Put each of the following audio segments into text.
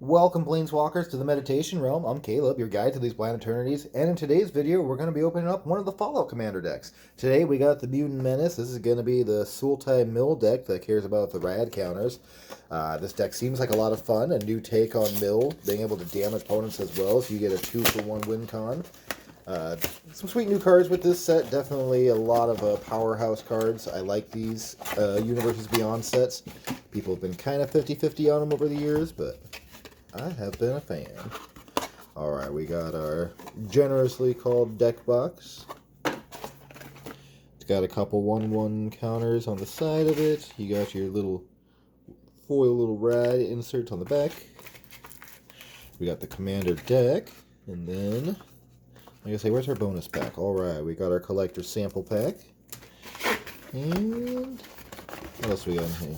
Welcome, Planeswalkers, to the Meditation Realm. I'm Caleb, your guide to these blind eternities, and in today's video, we're going to be opening up one of the Fallout Commander decks. Today, we got the Mutant Menace. This is going to be the Sultai-Mill deck that cares about the rad counters. This deck seems like a lot of fun, a new take on Mill, being able to damage opponents as well, so you get a 2-for-1 win con. Some sweet new cards with this set. Definitely a lot of powerhouse cards. I like these Universes Beyond sets. People have been kind of 50-50 on them over the years, but I have been a fan. Alright, we got our generously called deck box. It's got a couple 1/1 counters on the side of it. You got your little foil little rad inserts on the back. We got the commander deck. And then, like I say, where's our bonus pack? Alright, we got our collector sample pack. And what else we got in here?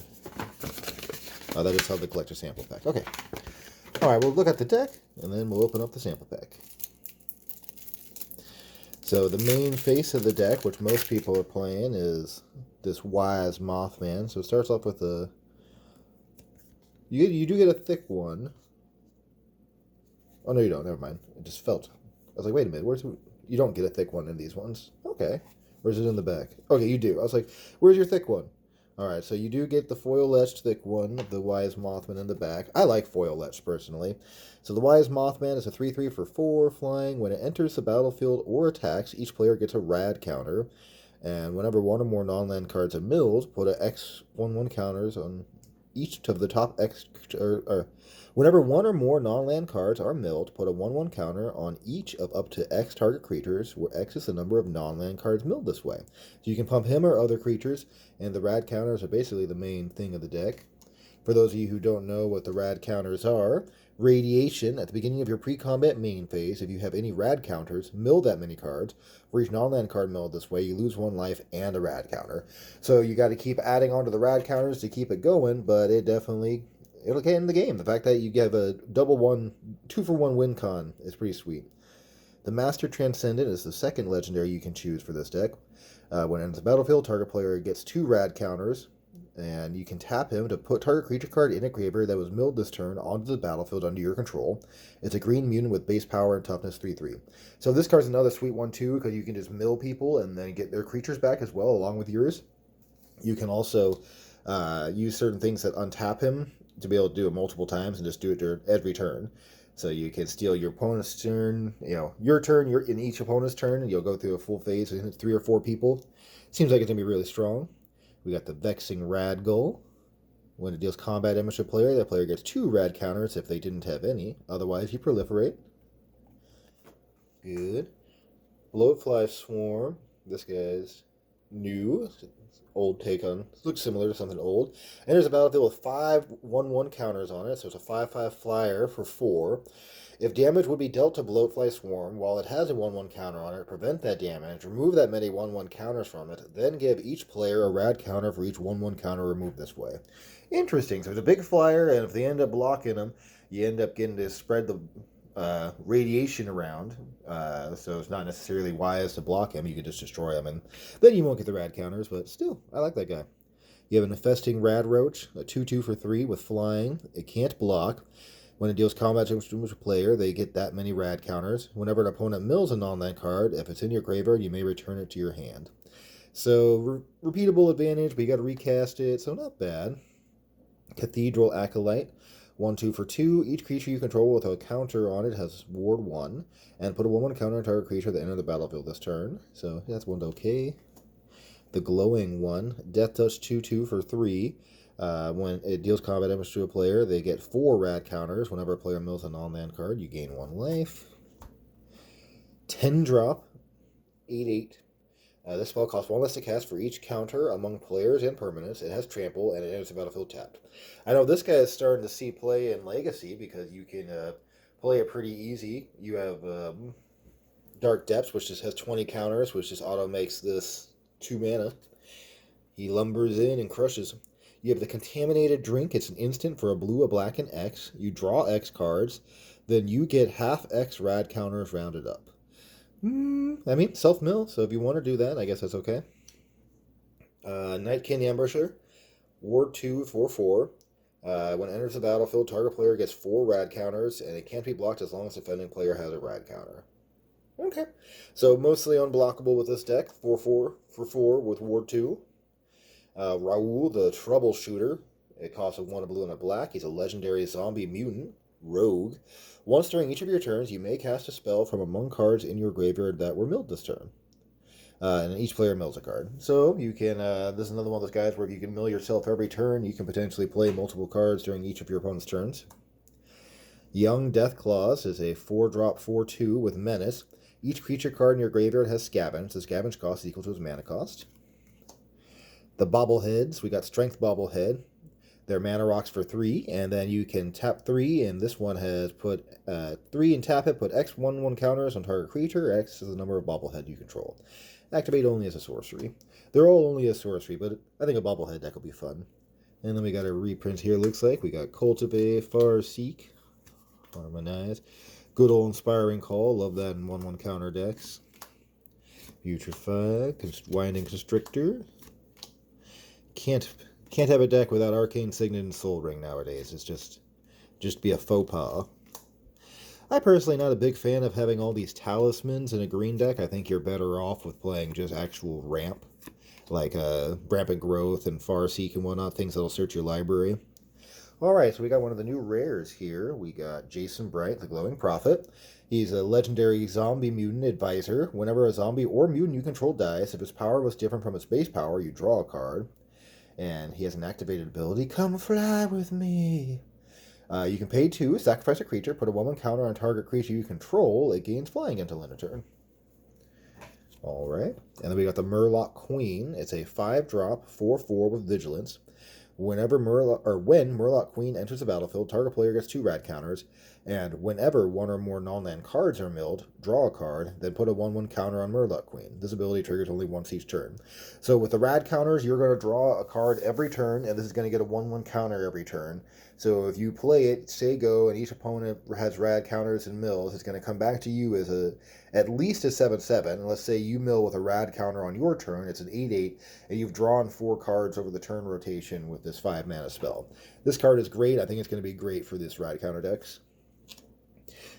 Oh, that is how the collector sample pack. Okay. Alright, we'll look at the deck, and then we'll open up the sample pack. So the main face of the deck, which most people are playing, is this Wise Mothman. So it starts off with a... You do get a thick one. Oh, no, you don't. Never mind. It just felt... I was like, wait a minute. You don't get a thick one in these ones. Okay. Where's it in the back? Okay, you do. I was like, where's your thick one? Alright, so you do get the foil-etched thick one, the Wise Mothman in the back. I like foil-etched, personally. So the Wise Mothman is a 3/3 for 4, flying. When it enters the battlefield or attacks, each player gets a rad counter. And whenever one or more non-land cards are milled, put a X/1/1 counters on each of the top X... Whenever one or more non-land cards are milled, put a 1/1 counter on each of up to X target creatures, where X is the number of non-land cards milled this way. So you can pump him or other creatures, and the rad counters are basically the main thing of the deck. For those of you who don't know what the rad counters are, radiation, at the beginning of your pre-combat main phase, if you have any rad counters, mill that many cards. For each non-land card milled this way, you lose 1 life and a rad counter. So you got to keep adding on to the rad counters to keep it going, but it'll get in the game. The fact that you get a 2-for-1 win con is pretty sweet. The Master Transcendent is the second legendary you can choose for this deck. When it enters the battlefield, target player gets 2 rad counters, and you can tap him to put target creature card in a graveyard that was milled this turn onto the battlefield under your control. It's a green mutant with base power and toughness 3/3. So this card's another sweet one too, because you can just mill people and then get their creatures back as well, along with yours. You can also use certain things that untap him to be able to do it multiple times and just do it every turn. So you can steal your opponent's turn, your turn, you're in each opponent's turn, and you'll go through a full phase with 3 or 4 people. Seems like it's going to be really strong. We got the Vexing Radgull. When it deals combat damage to a player, that player gets 2 rad counters if they didn't have any. Otherwise, you proliferate. Good. Bloatfly Swarm. This guy's new. Old take on... Looks similar to something old. Enters a battlefield with 5 1/1 counters on it, so it's a 5/5 flyer for 4. If damage would be dealt to Bloatfly Swarm, while it has a 1/1 counter on it, prevent that damage, remove that many 1/1 counters from it, then give each player a rad counter for each 1/1 counter removed this way. Interesting. So it's a big flyer, and if they end up blocking him, you end up getting to spread the radiation around, so it's not necessarily wise to block him. You can just destroy him, and then you won't get the rad counters, but still, I like that guy. You have an Infesting Rad Roach, a 2/2 for 3 with flying. It can't block. When it deals combat damage to a player, they get that many rad counters. Whenever an opponent mills a non-land card, if it's in your graveyard, you may return it to your hand. So, repeatable advantage, but you got to recast it, so not bad. Cathedral Acolyte. 1/2 for 2. Each creature you control with a counter on it has Ward 1. And put a 1/1 counter on target creature that entered the battlefield this turn. So that's one's okay. The Glowing one. Death Touch 2/2 for 3. When it deals combat damage to a player, they get 4 rad counters. Whenever a player mills a non-land card, you gain 1 life. 10 drop. 8/8. This spell costs 1 less to cast for each counter among players and permanents. It has trample, and it enters the battlefield tapped. I know this guy is starting to see play in Legacy, because you can play it pretty easy. You have Dark Depths, which just has 20 counters, which just auto makes this 2 mana. He lumbers in and crushes. You have the Contaminated Drink. It's an instant for a blue, a black, and X. You draw X cards. Then you get half X rad counters rounded up. I mean, self-mill, so if you want to do that, I guess that's okay. Nightkin Ambusher. Ward 2 for 4. When it enters the battlefield, target player gets 4 rad counters, and it can't be blocked as long as the defending player has a rad counter. Okay. So mostly unblockable with this deck. 4/4 for 4 with Ward 2. Raoul, the Troubleshooter. It costs a 1, a blue, and a black. He's a legendary zombie mutant. Rogue. Once during each of your turns, you may cast a spell from among cards in your graveyard that were milled this turn. And each player mills a card. So you can, this is another one of those guys where if you can mill yourself every turn, you can potentially play multiple cards during each of your opponent's turns. Young Deathclaws is a 4-drop 4/2 with Menace. Each creature card in your graveyard has Scavenge. The Scavenge cost is equal to its mana cost. The Bobbleheads, we got Strength Bobblehead. They're mana rocks for 3, and then you can tap 3, and this one has put 3 and tap it, put X 1/1 counters on target creature. X is the number of Bobblehead you control. Activate only as a sorcery. They're all only a sorcery, but I think a Bobblehead deck will be fun. And then we got a reprint here, looks like. We got Cultivate, Farseek, Harmonize. Good old Inspiring Call, love that in 1/1 counter decks. Putrefy, Winding Constrictor. Can't have a deck without Arcane Signet and Soul Ring nowadays. It's just be a faux pas. I'm personally not a big fan of having all these talismans in a green deck. I think you're better off with playing just actual ramp, like Rampant Growth and Farseek and whatnot, things that'll search your library. Alright, so we got one of the new rares here. We got Jason Bright, the Glowing Prophet. He's a legendary zombie mutant advisor. Whenever a zombie or mutant you control dies, if his power was different from its base power, you draw a card. And he has an activated ability, Come Fly With Me. You can pay 2, sacrifice a creature, put a 1/1 counter on target creature you control. It gains flying until end of turn. Alright. And then we got the Murloc Queen. It's a 5-drop, 4/4 with Vigilance. When Murloc Queen enters the battlefield, target player gets 2 rad counters, and whenever 1 or more non-land cards are milled, draw a card, then put a 1/1 counter on Murloc Queen. This ability triggers only once each turn. So with the rad counters, you're going to draw a card every turn, and this is going to get a 1/1 counter every turn. So if you play it, say go, and each opponent has rad counters and mills, it's going to come back to you as at least a 7/7. And let's say you mill with a rad counter on your turn, it's an 8/8, and you've drawn 4 cards over the turn rotation with this 5-mana spell. This card is great. I think it's going to be great for this rad counter decks.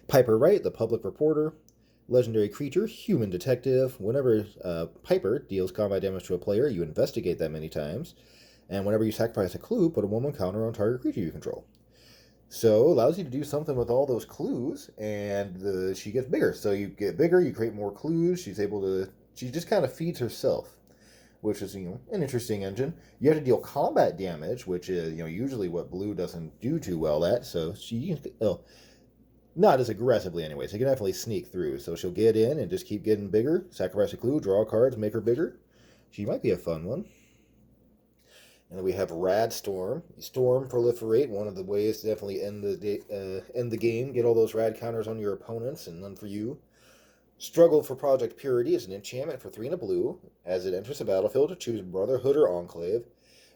Piper Wright, the Public Reporter. Legendary creature, Human Detective. Whenever Piper deals combat damage to a player, you investigate that many times. And whenever you sacrifice a clue, put a 1/1 counter on target creature you control. So allows you to do something with all those clues, and she gets bigger. So you get bigger, you create more clues. She just kind of feeds herself, which is an interesting engine. You have to deal combat damage, which is usually what blue doesn't do too well at. So not as aggressively anyway. So you can definitely sneak through. So she'll get in and just keep getting bigger. Sacrifice a clue, draw cards, make her bigger. She might be a fun one. And then we have Rad Storm. Storm Proliferate, one of the ways to definitely end the game. Get all those rad counters on your opponents and none for you. Struggle for Project Purity is an enchantment for 3 and a blue. As it enters the battlefield, choose Brotherhood or Enclave.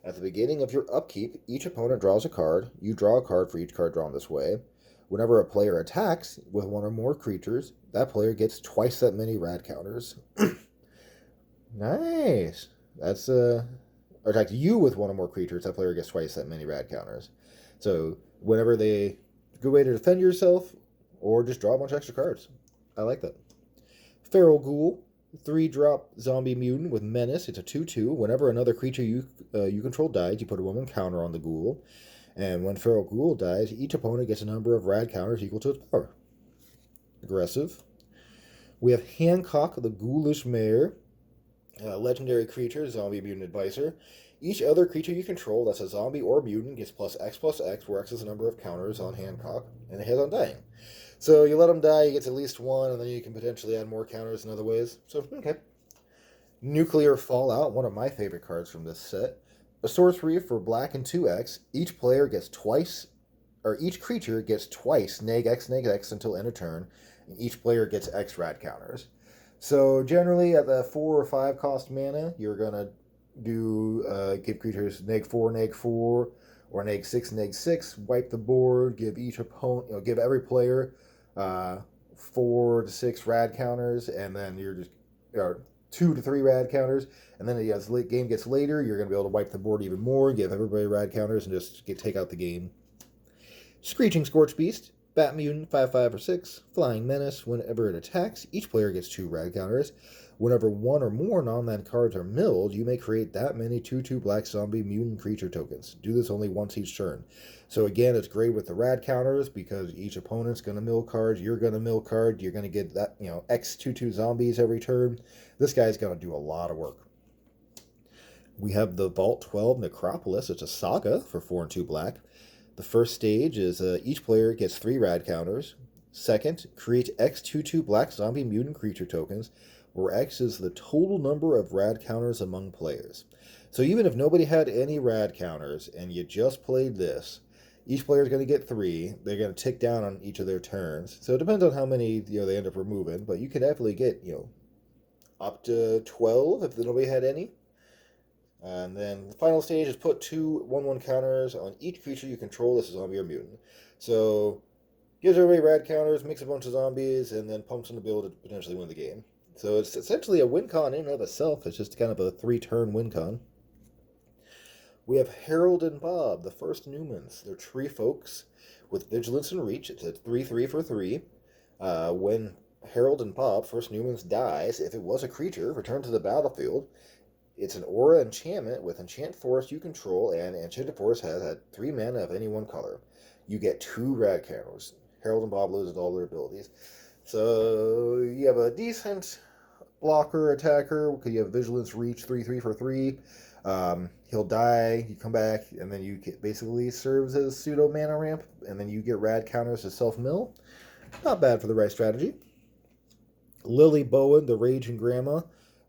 At the beginning of your upkeep, each opponent draws a card. You draw a card for each card drawn this way. Whenever a player attacks with 1 or more creatures, that player gets twice that many rad counters. Nice. That's or attack you with 1 or more creatures, that player gets twice that many rad counters. So whenever good way to defend yourself, or just draw a bunch of extra cards. I like that. Feral Ghoul, 3-drop zombie mutant with Menace. It's a 2/2. Whenever another creature you control dies, you put a 1/1 counter on the ghoul. And when Feral Ghoul dies, each opponent gets a number of rad counters equal to its power. Aggressive. We have Hancock, the Ghoulish Mare. Legendary creature, zombie mutant advisor. Each other creature you control that's a zombie or mutant gets +X/+X, where X is the number of counters on Hancock, and it has Undying. So you let him die, he gets at least 1, and then you can potentially add more counters in other ways. So, okay. Nuclear Fallout, one of my favorite cards from this set. A sorcery for black and 2X. Each player gets each creature gets twice -X until end of turn, and each player gets X rad counters. So generally at the 4 or 5 cost mana, you're gonna give creatures -4, or -6, wipe the board, give each opponent, give every player 4 to 6 rad counters, and then you're just 2 to 3 rad counters, and then as the game gets later, you're going to be able to wipe the board even more, give everybody rad counters, and just take out the game. Screeching Scorch Beast, Bat Mutant, 5/5 or 6, Flying Menace. Whenever it attacks, each player gets 2 rad counters. Whenever one or more non-land cards are milled, you may create that many 2/2 black zombie mutant creature tokens. Do this only once each turn. So again, it's great with the rad counters because each opponent's going to mill cards, you're going to mill cards, you're going to get that, X 2/2 zombies every turn. This guy's going to do a lot of work. We have the Vault 12 Necropolis. It's a saga for 4 and 2 black. The first stage is each player gets 3 rad counters. Second, create X 2/2 black zombie mutant creature tokens, where X is the total number of rad counters among players. So even if nobody had any rad counters and you just played this, each player is going to get 3. They're going to tick down on each of their turns. So it depends on how many they end up removing, but you could definitely get up to 12 if nobody had any. And then the final stage is put 2 1/1 counters on each creature you control as a zombie or mutant. So gives everybody rad counters, makes a bunch of zombies, and then pumps them to be able to potentially win the game. So it's essentially a win con in and of itself. It's just kind of a 3-turn win con. We have Harold and Bob, the first Newmans. They're tree folks with vigilance and reach. It's a 3/3 for 3. When Harold and Bob, first Newmans, dies, if it was a creature, return to the battlefield. It's an aura enchantment with enchant forest you control, and enchanted forest has had 3 mana of any one color. You get 2 rad counters. Harold and Bob loses all their abilities. So you have a decent blocker, attacker, because you have vigilance, reach, 3/3 for 3. He'll die, you come back, and then you basically serves as pseudo mana ramp, and then you get rad counters to self-mill. Not bad for the right strategy. Lily Bowen, the Raging Grandma,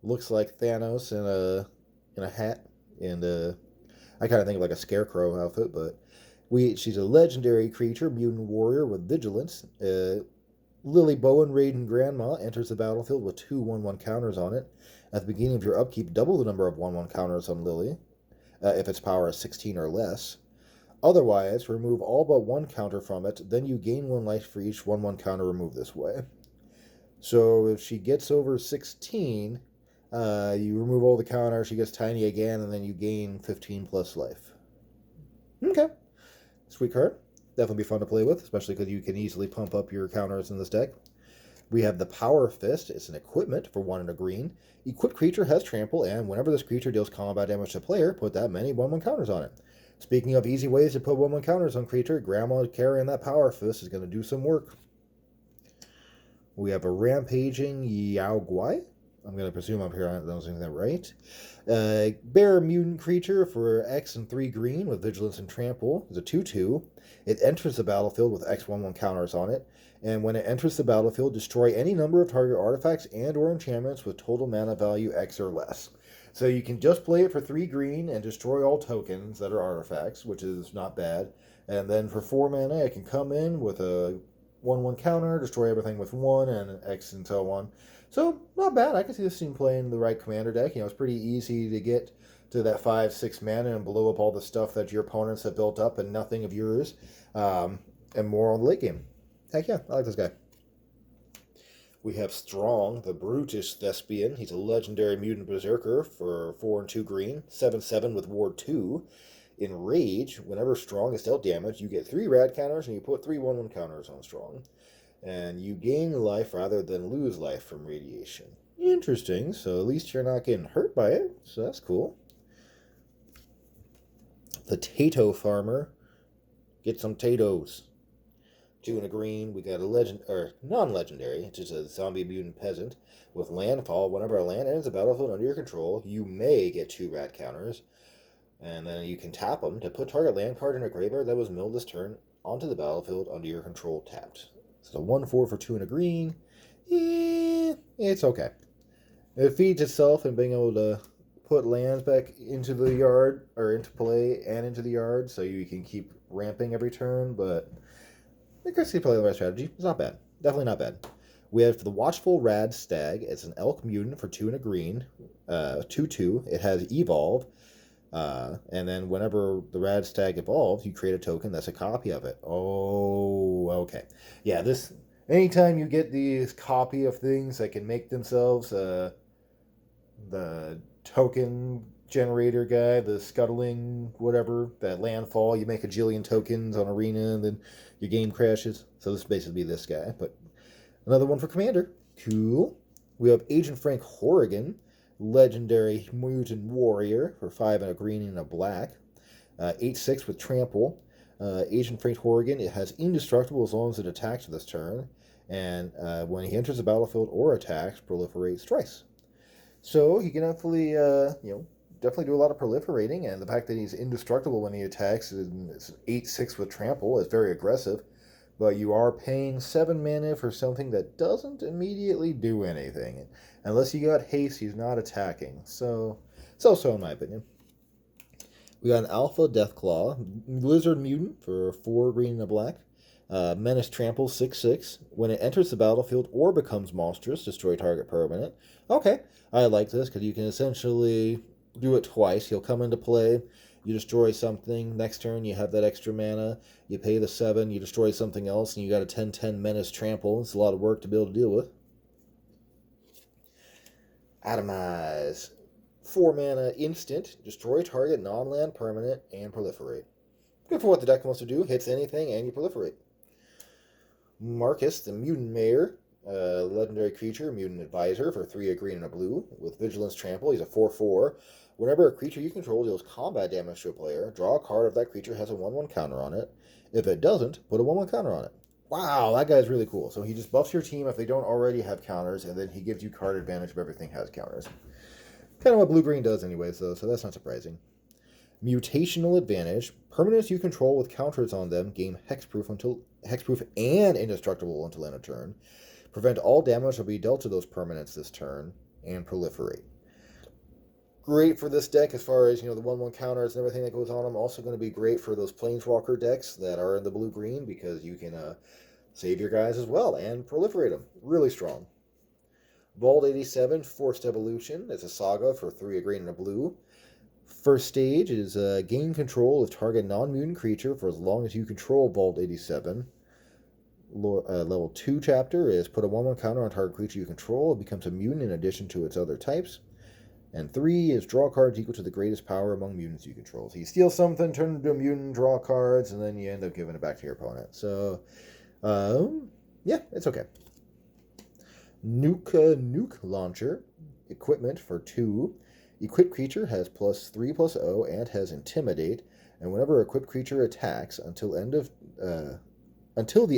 looks like Thanos in a hat, and I kind of think of like a scarecrow outfit, but she's a legendary creature, mutant warrior with vigilance. Lily Bowen, Raging Grandma, enters the battlefield with 2 1/1 counters on it. At the beginning of your upkeep, double the number of 1/1 counters on Lily, if its power is 16 or less. Otherwise, remove all but 1 counter from it, then you gain 1 life for each 1/1 counter removed this way. So if she gets over 16, you remove all the counters, she gets tiny again, and then you gain 15 plus life. Okay. Sweet card. Definitely be fun to play with, especially because you can easily pump up your counters in this deck. We have the Power Fist. It's an equipment for 1 and a green. Equipped creature has trample, and whenever this creature deals combat damage to player, put that many 1/1 counters on it. Speaking of easy ways to put 1/1 counters on creature, Grandma carrying that Power Fist is going to do some work. We have a Rampaging Yao Guai. I'm going to presume I'm pronouncing that right. Bear mutant creature for X and 3 green with vigilance and trample. It's a 2/2. It enters the battlefield with X 1/1 counters on it. And when it enters the battlefield, destroy any number of target artifacts and or enchantments with total mana value X or less. So you can just play it for 3 green and destroy all tokens that are artifacts, which is not bad. And then for 4 mana, it can come in with a 1/1 counter, destroy everything with 1, and X and so on. So, not bad. I can see this team playing the right commander deck. It's pretty easy to get to that 5-6 mana and blow up all the stuff that your opponents have built up and nothing of yours. And more on the late game. Heck yeah, I like this guy. We have Strong, the Brutish Thespian. He's a legendary mutant berserker for 4 and 2 green, 7/7 with Ward 2. In Rage, whenever Strong is dealt damage, you get 3 rad counters and you put 3 1/1 counters on Strong. And you gain life rather than lose life from radiation. Interesting, so at least you're not getting hurt by it, so that's cool. The Tato Farmer. Get some Tatos. 2 and a green, we got a non-legendary, it's just a zombie mutant peasant. With landfall, whenever a land enters the battlefield under your control, you may get 2 rad counters. And then you can tap them to put target land card in a graveyard that was milled this turn onto the battlefield under your control tapped. So 1/4 for 2 and a green. It's okay. It feeds itself and being able to put lands back into the yard, or into play and into the yard, so you can keep ramping every turn, but I guess you play the right strategy. It's not bad. Definitely not bad. We have the Watchful Rad Stag. It's an elk mutant for 2 and a green. 2/2. It has Evolve. And then whenever the Rad Stag evolves, you create a token that's a copy of it. Oh, okay. Yeah, anytime you get these copy of things that can make themselves the token generator guy, the scuttling whatever, that landfall. You make a jillion tokens on arena, and then your game crashes. So this basically be this guy. But another one for commander. Cool. We have Agent Frank Horrigan, legendary mutant warrior for 5 and a green and a black. 8/6 with trample. Agent Frank Horrigan, it has indestructible as long as it attacks this turn. And when he enters the battlefield or attacks, proliferates twice. So he can definitely, definitely do a lot of proliferating. And the fact that he's indestructible when he attacks, and it's 8/6 with trample, is very aggressive. But you are paying 7 mana for something that doesn't immediately do anything. Unless you got haste, he's not attacking. So in my opinion. We got an Alpha Deathclaw, Lizard Mutant for 4 green and a black. Menace Trample 6/6. When it enters the battlefield or becomes monstrous, destroy target permanent. Okay, I like this because you can essentially do it twice. He'll come into play, you destroy something. Next turn, you have that extra mana. You pay the 7, you destroy something else, and you got a 10/10 Menace Trample. It's a lot of work to be able to deal with. Atomize. 4 mana instant, destroy target non-land permanent, and proliferate. Good for what the deck wants to do. Hits anything, and you proliferate. Marcus, the Mutant Mayor, legendary creature, Mutant Advisor for 3 a green and a blue. With Vigilance Trample, he's a 4/4. Whenever a creature you control deals combat damage to a player, draw a card if that creature has a 1/1 counter on it. If it doesn't, put a 1/1 counter on it. Wow, that guy's really cool. So he just buffs your team if they don't already have counters, and then he gives you card advantage if everything has counters. Kind of what blue-green does anyways, though, so that's not surprising. Mutational Advantage. Permanents you control with counters on them gain hexproof and indestructible until end of turn. Prevent all damage that will be dealt to those permanents this turn, and proliferate. Great for this deck as far as, the 1/1 counters and everything that goes on them. Also going to be great for those Planeswalker decks that are in the blue-green because you can save your guys as well and proliferate them. Really strong. Vault 87, Forced Evolution. It's a saga for 3 a green and a blue. First stage is gain control of target non-mutant creature for as long as you control Vault 87. Level 2 chapter is put a 1/1 counter on target creature you control. It becomes a mutant in addition to its other types. And 3 is draw cards equal to the greatest power among mutants you control. So you steal something, turn it into a mutant, draw cards, and then you end up giving it back to your opponent. So, yeah, it's okay. Nuke Launcher. Equipment for 2. Equipped creature has +3/+0 and has Intimidate. And whenever equipped creature attacks until the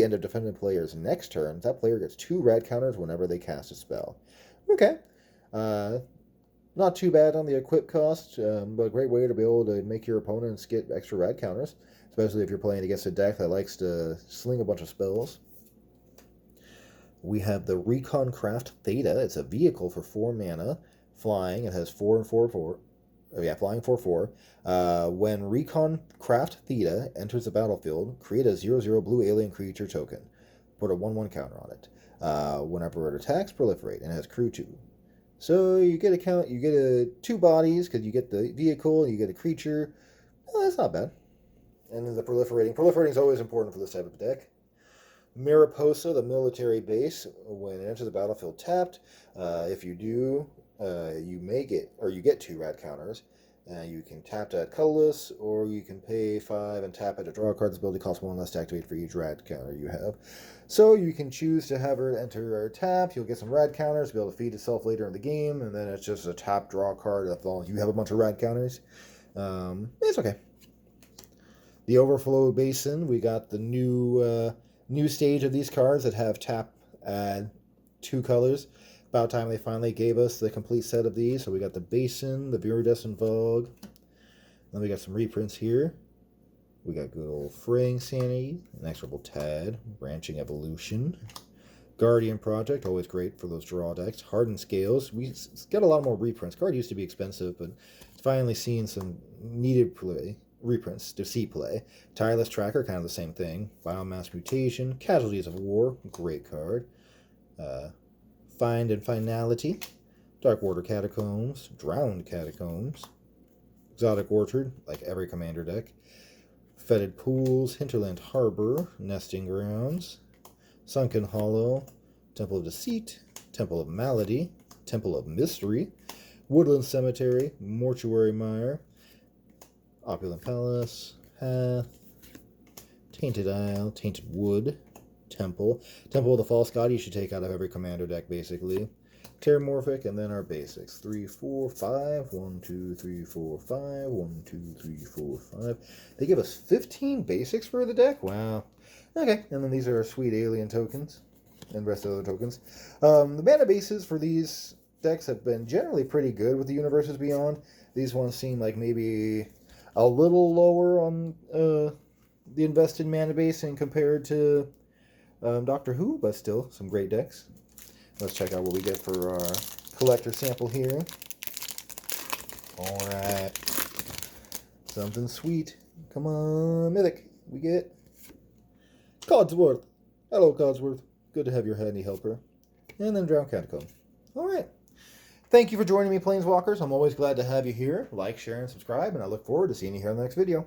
end of defending player's next turn, that player gets 2 rad counters whenever they cast a spell. Okay. Not too bad on the equip cost, but a great way to be able to make your opponents get extra rad counters, especially if you're playing against a deck that likes to sling a bunch of spells. We have the Recon Craft Theta. It's a vehicle for 4 mana, flying. It has 4 and 4/4. Flying 4/4. When Recon Craft Theta enters the battlefield, create a 0/0 blue alien creature token. Put a 1/1 counter on it. Whenever it attacks, proliferate, and it has crew 2. So you get 2 bodies because you get the vehicle, you get a creature. Oh, that's not bad. And then the proliferating. Proliferating is always important for this type of deck. Mariposa, the military base. When it enters the battlefield tapped, if you do, you get 2 rad counters. You can tap to add colorless, or you can pay 5 and tap it to draw a card. This ability costs 1 less to activate for each rad counter you have. So you can choose to have her enter or tap. You'll get some rad counters, be able to feed itself later in the game, and then it's just a tap draw card as long as you have a bunch of rad counters. It's okay. The Overflow Basin, we got the new stage of these cards that have tap add 2 colors. About time they finally gave us the complete set of these. So we got the Basin, the Viridescent Vogue. Then we got some reprints here. We got good old Fraying Sanity, Inexorable Tad, Branching Evolution, Guardian Project, always great for those draw decks. Hardened Scales, we got a lot more reprints. Card used to be expensive, but it's finally seen some needed reprints to see play. Tireless Tracker, kind of the same thing. Biomass Mutation, Casualties of War, great card. Find and Finality, Dark Water Catacombs, Drowned Catacombs, Exotic Orchard, like every commander deck, Fetid Pools, Hinterland Harbor, Nesting Grounds, Sunken Hollow, Temple of Deceit, Temple of Malady, Temple of Mystery, Woodland Cemetery, Mortuary Mire, Opulent Palace, Hath, Tainted Isle, Tainted Wood, Temple. Temple of the False God you should take out of every commander deck, basically. Terramorphic, and then our basics. 3, 4, 5. 1, 2, 3, 4, 5. 1, 2, 3, 4, 5. They give us 15 basics for the deck? Wow. Okay, and then these are our sweet alien tokens and rest of the other tokens. The mana bases for these decks have been generally pretty good with the Universes Beyond. These ones seem like maybe a little lower on the invested mana base and compared to Doctor Who, but still some great decks. Let's check out what we get for our collector sample here. Alright. Something sweet. Come on, Mythic. We get Codsworth. Hello, Codsworth. Good to have your handy helper. And then Drowned Catacomb. Alright. Thank you for joining me, Planeswalkers. I'm always glad to have you here. Like, share, and subscribe, and I look forward to seeing you here in the next video.